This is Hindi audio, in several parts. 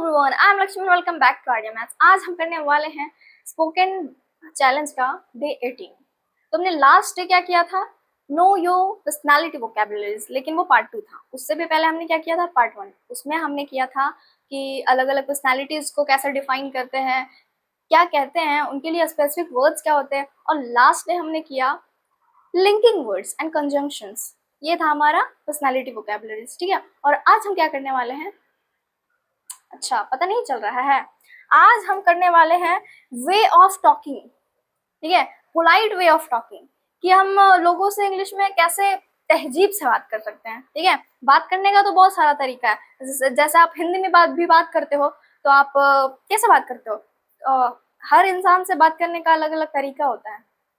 Everyone, I am Lakshmi, welcome back to Arya maths. आज हम करने वाले हैं स्पोकन चैलेंज का डे 18। तो हमने लास्ट डे क्या किया था, नो योर पर्सनालिटी वोकैबुलरीज, लेकिन वो पार्ट 2 था। उससे भी पहले हमने क्या किया था, पार्ट 1। उसमें हमने किया था कि अलग अलग पर्सनालिटीज को कैसे डिफाइन करते हैं, क्या कहते हैं, उनके लिए स्पेसिफिक वर्ड्स क्या होते हैं। और लास्ट डे हमने किया लिंकिंग वर्ड्स एंड कंजंक्शंस। ये था हमारा पर्सनालिटी वोकैबुलरीज, ठीक है। और आज हम क्या करने वाले हैं, अच्छा पता नहीं चल रहा है, आज हम करने वाले हैं वे ऑफ टॉकिंग, ठीक है, पोलाइट वे ऑफ टॉकिंग, कि हम लोगों से इंग्लिश में कैसे तहजीब से बात कर सकते हैं, ठीक है। बात करने का तो बहुत सारा तरीका है, जैसे आप हिंदी में बात करते हो तो आप कैसे बात करते हो, हर इंसान से बात करने का अलग अलग तरीका होता है,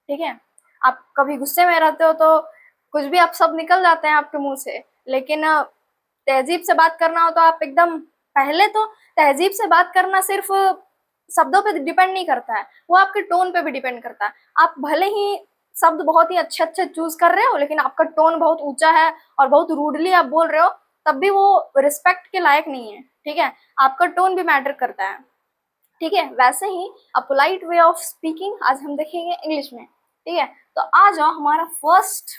ठीक है। आप कभी गुस्से में रहते हो तो कुछ भी आप सब निकल जाते हैं आपके मुंह से, लेकिन तहजीब से बात करना हो तो आप एकदम, पहले तो तहजीब से बात करना सिर्फ शब्दों पे डिपेंड नहीं करता है, वो आपके टोन पे भी डिपेंड करता है। आप भले ही शब्द बहुत ही अच्छे अच्छे चूज कर रहे हो, लेकिन आपका टोन बहुत ऊंचा है और बहुत रूडली आप बोल रहे हो, तब भी वो रिस्पेक्ट के लायक नहीं है, ठीक है। आपका टोन भी मैटर करता है, ठीक है। वैसे ही a polite way of speaking आज हम देखेंगे इंग्लिश में, ठीक है। तो आ जाओ, हमारा फर्स्ट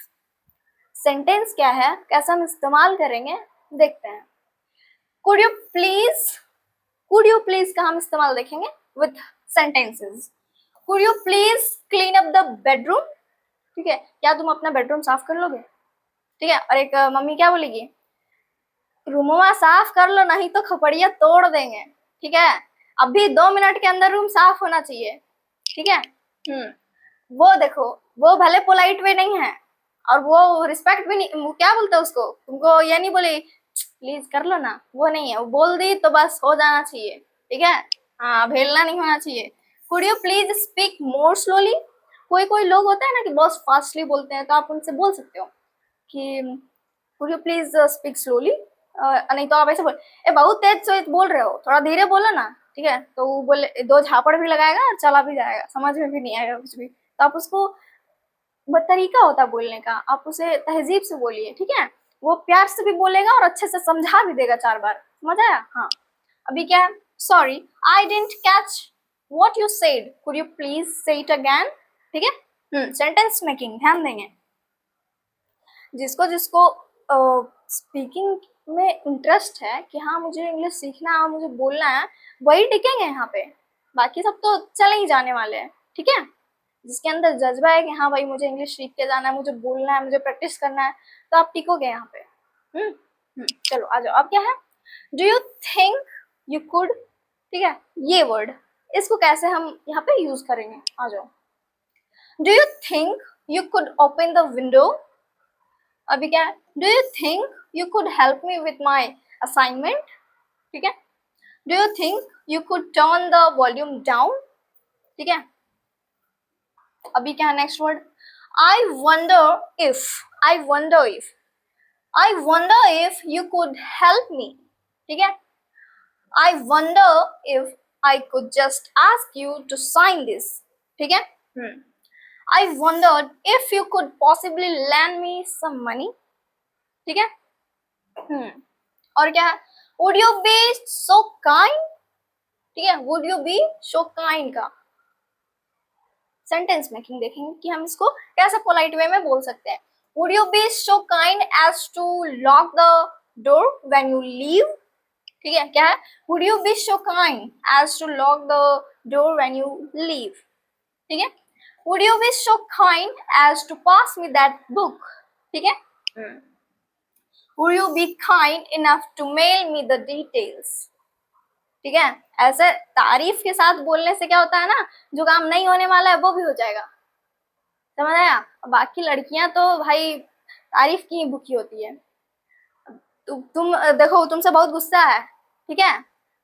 सेंटेंस क्या है, कैसे हम इस्तेमाल करेंगे देखते हैं। Could you please, could you please का हम इस्तेमाल देखेंगे with sentences. Could you please clean up the bedroom, ठीक है, क्या तुम अपना बेडरूम साफ कर लोगे, ठीक है। और एक मम्मी क्या बोलेगी, रूमवा साफ कर लो नहीं तो खपड़िया तोड़ देंगे, ठीक है। अभी 2 मिनट के अंदर रूम साफ होना चाहिए, ठीक है। वो देखो, वो भले पोलाइट वे नहीं है और वो रिस्पेक्ट भी नहीं, वो क्या बोलते हैं उसको, तुमको ये नहीं बोले प्लीज कर लो ना, वो नहीं है, वो बोल दी तो बस हो जाना चाहिए, ठीक है। हाँ, भेलना नहीं होना चाहिए। Could you please speak more slowly, कोई कोई लोग होता है ना कि बहुत फास्टली बोलते हैं, तो आप उनसे बोल सकते हो कि could you please speak slowly, नहीं तो आप ऐसे बोल, ए बहुत तेज से बोल रहे हो, थोड़ा धीरे बोलो ना, ठीक है। तो वो बोले, 2 झापड़ भी लगाएगा और चला भी जाएगा, समझ में भी नहीं आएगा कुछ भी। तो आप उसको, वो तरीका होता है बोलने का, आप उसे तहजीब से बोलिए, ठीक है। वो प्यार से भी बोलेगा और अच्छे से समझा भी देगा 4 बार, समझ आया। हाँ, अभी क्या है, sorry I didn't catch what you said, could you please से इट अगेन, ठीक है। सेंटेंस मेकिंग ध्यान देंगे, जिसको जिसको स्पीकिंग में इंटरेस्ट है कि हाँ मुझे इंग्लिश सीखना है और मुझे बोलना है, वही टिकेंगे यहाँ पे, बाकी सब तो चले ही जाने वाले हैं, ठीक है। जिसके अंदर जज्बा है कि हाँ भाई मुझे इंग्लिश सीख के जाना है, मुझे बोलना है, मुझे प्रैक्टिस करना है, तो आप टिकोगे यहाँ पे। चलो आ जाओ, अब क्या है, do you think you could, ठीक है। ये वर्ड, इसको कैसे हम यहाँ पे यूज करेंगे, आ जाओ। Do you think you could open the window, अभी क्या है, do you think you could help me with my assignment, ठीक है। Do you think you could turn the volume down, ठीक है। अभी क्या है next word, I wonder if, I wonder if, I wonder if you could help me, ठीक है। I wonder if I could just ask you to sign this, ठीक है। I wondered if you could possibly lend me some money, ठीक है। और क्या है, would you be so kind, ठीक है। Would you be so kind का सेंटेंस मेकिंग देखेंगे कि हम इसको कैसे पोलाइट वे में बोल सकते हैं। Would you be so kind as to lock the door when you leave, ठीक है। क्या है, would you be so kind as to lock the door when you leave, ठीक है। Would you be so kind as to pass me that book, ठीक है। Would you be kind enough to mail me the details, ठीक है। ऐसे तारीफ के साथ बोलने से क्या होता है ना, जो काम नहीं होने वाला है वो भी हो जाएगा, समझ आया। बाकी लड़कियां तो भाई तारीफ की ही भूखी होती है। तुम देखो, तुमसे बहुत गुस्सा है, ठीक है,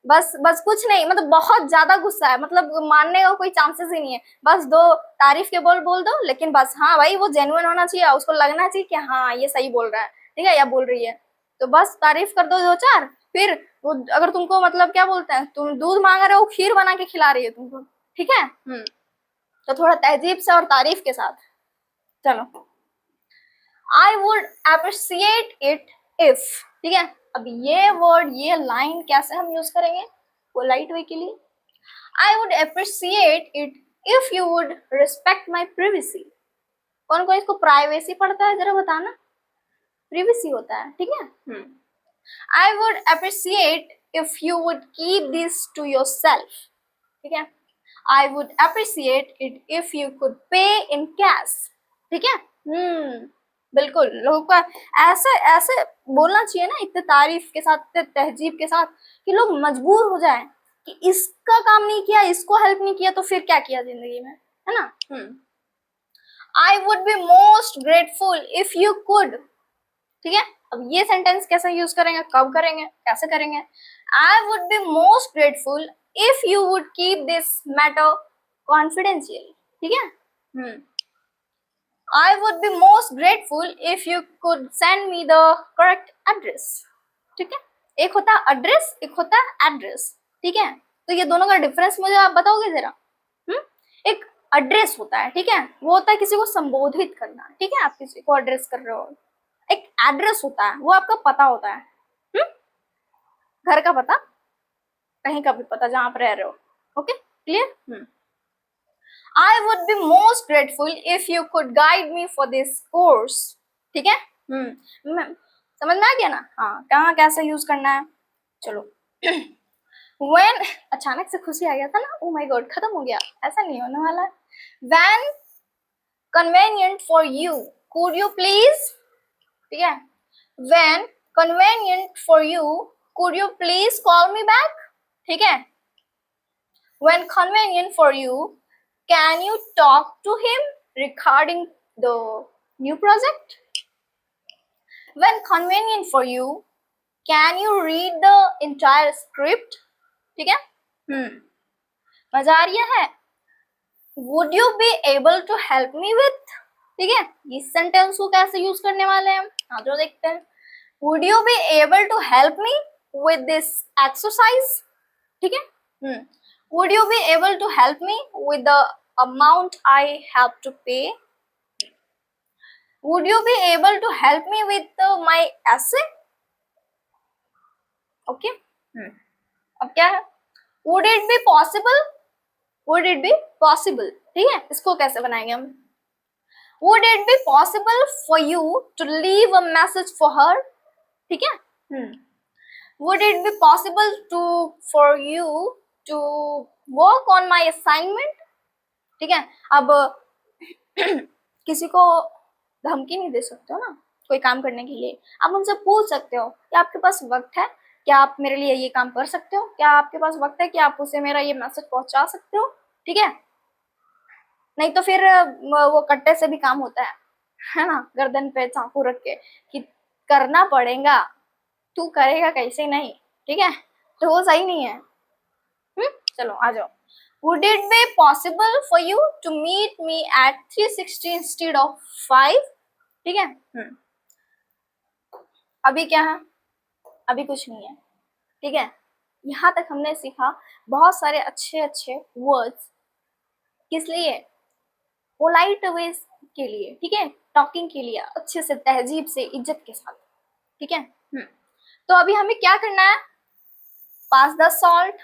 बस बस कुछ नहीं, मतलब बहुत ज्यादा गुस्सा है, मतलब मानने का कोई चांसेस ही नहीं है, बस 2 तारीफ के बोल बोल दो, लेकिन बस हाँ भाई वो जेन्युइन होना चाहिए, उसको लगना चाहिए कि हाँ ये सही बोल रहा है, ठीक है, या बोल रही है, तो बस तारीफ कर दो 2-4। फिर वो अगर तुमको, मतलब क्या बोलते हैं, तुम दूध मांग रहे हो, खीर बना के खिला रही है तुमको, ठीक है। तो थोड़ा तहजीब से और तारीफ के साथ, चलो। आई वुड अप्रिशिएट इट इफ, ठीक है। अब ये वर्ड, ये लाइन कैसे हम यूज करेंगे, पोलाइट वे के लिए आई would appreciate it if you would respect my privacy. कौन कौन इसको प्राइवेसी पढ़ता है जरा बताना, प्रिवेसी होता है, ठीक है। I would appreciate if you would keep this to yourself, ठीक है। I would appreciate it if you could pay in cash, ठीक है। बिल्कुल, लोगों का ऐसे ऐसे बोलना चाहिए ना, इतने तारीफ के साथ, इतने तहजीब के साथ, कि लोग मजबूर हो जाए कि इसका काम नहीं किया, इसको हेल्प नहीं किया, तो फिर क्या किया जिंदगी में, है ना। I would be most grateful if you could, ठीक है। अब ये सेंटेंस कैसे यूज करेंगे, कब करेंगे, कैसे करेंगे। I would be most grateful if you would keep this matter confidential, ठीक है। I would be most grateful if you could send me the correct address, ठीक है। एक होता है एड्रेस, एक होता है एड्रेस, ठीक है। तो ये दोनों का डिफरेंस मुझे आप बताओगे जरा। एक एड्रेस होता है, ठीक है, वो होता है किसी को संबोधित करना, ठीक है, आप किसी को एड्रेस कर रहे हो। एक एड्रेस होता है, वो आपका पता होता है, घर का पता, कहीं का भी पता, जहां आप रह रहे हो। Okay, clear. I would be most grateful if you could guide me for this course, ठीक है। समझ में आ गया ना, हाँ, कहाँ कैसे यूज करना है। चलो when अचानक से खुशी आ गया था ना, oh my god, खत्म हो गया, ऐसा नहीं होने वाला। when convenient for you could you please, ठीक है। when convenient for you could you please call me back, ठीक है। when convenient for you can you talk to him regarding the new project? When convenient for you, can you read the entire script? ठीक है। मजा आ रहा है। Would you be able to help me with? ठीक है, इस सेंटेंस को कैसे यूज करने वाले हैं हम, जो देखते हैं। Would you be able to help me with this exercise? ठीक है। Would you be able to help me with the amount I have to pay? Would you be able to help me with my essay? Okay. अब क्या है? Would it be possible? Would it be possible? ठीक है, इसको कैसे बनाएंगे हम? Would it be possible for you to leave a message for her? ठीक है। Would it be possible for you to work on my assignment? ठीक है। अब किसी को धमकी नहीं दे सकते हो ना कोई काम करने के लिए, आप उनसे पूछ सकते हो कि आपके पास वक्त है, क्या आप मेरे लिए ये काम कर सकते हो, क्या आपके पास वक्त है कि आप उसे मेरा ये मैसेज पहुंचा सकते हो, ठीक है। नहीं तो फिर वो कट्टे से भी काम होता है ना, गर्दन पे चाकू रख के कि करना पड़ेगा, तू करेगा कैसे नहीं, ठीक है, तो वो सही नहीं है। चलो आ जाओ। Would it be possible for you to meet me at 360 instead of 5? ठीक है। अभी क्या है, अभी कुछ नहीं है, ठीक है। यहाँ तक हमने सीखा बहुत सारे अच्छे अच्छे वर्ड्स, किस लिए, पोलाइट वेज के लिए, ठीक है, टॉकिंग के लिए, अच्छे से तहजीब से इज्जत के साथ, ठीक है। तो अभी हमें क्या करना है, pass the salt,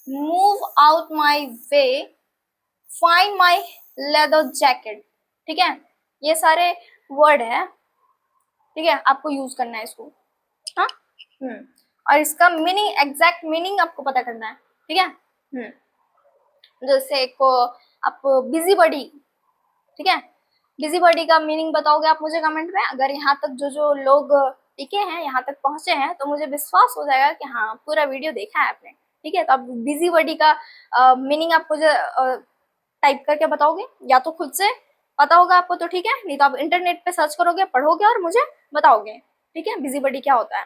move out my way, find my leather jacket, ठीक है, ये सारे वर्ड है, ठीक है, आपको यूज करना है इसको, हाँ। और इसका मीनिंग, एग्जैक्ट मीनिंग आपको पता करना है, ठीक है। जैसे को आप बिजी बडी, ठीक है, बिजी बडी का मीनिंग बताओगे आप मुझे कमेंट में। अगर यहाँ तक जो लोग टिके हैं, यहाँ तक पहुंचे हैं, तो मुझे विश्वास हो जाएगा कि हाँ पूरा वीडियो देखा है आपने, ठीक है। तो आप बिजी बडी का मीनिंग आप मुझे टाइप करके बताओगे, या तो खुद से पता होगा आपको तो ठीक है, नहीं तो आप इंटरनेट पे सर्च करोगे, पढ़ोगे और मुझे बताओगे, ठीक है, बिजी बडी क्या होता है।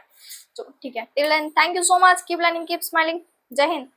तो ठीक है, till then thank you so much, keep learning, keep smiling, जय हिंद।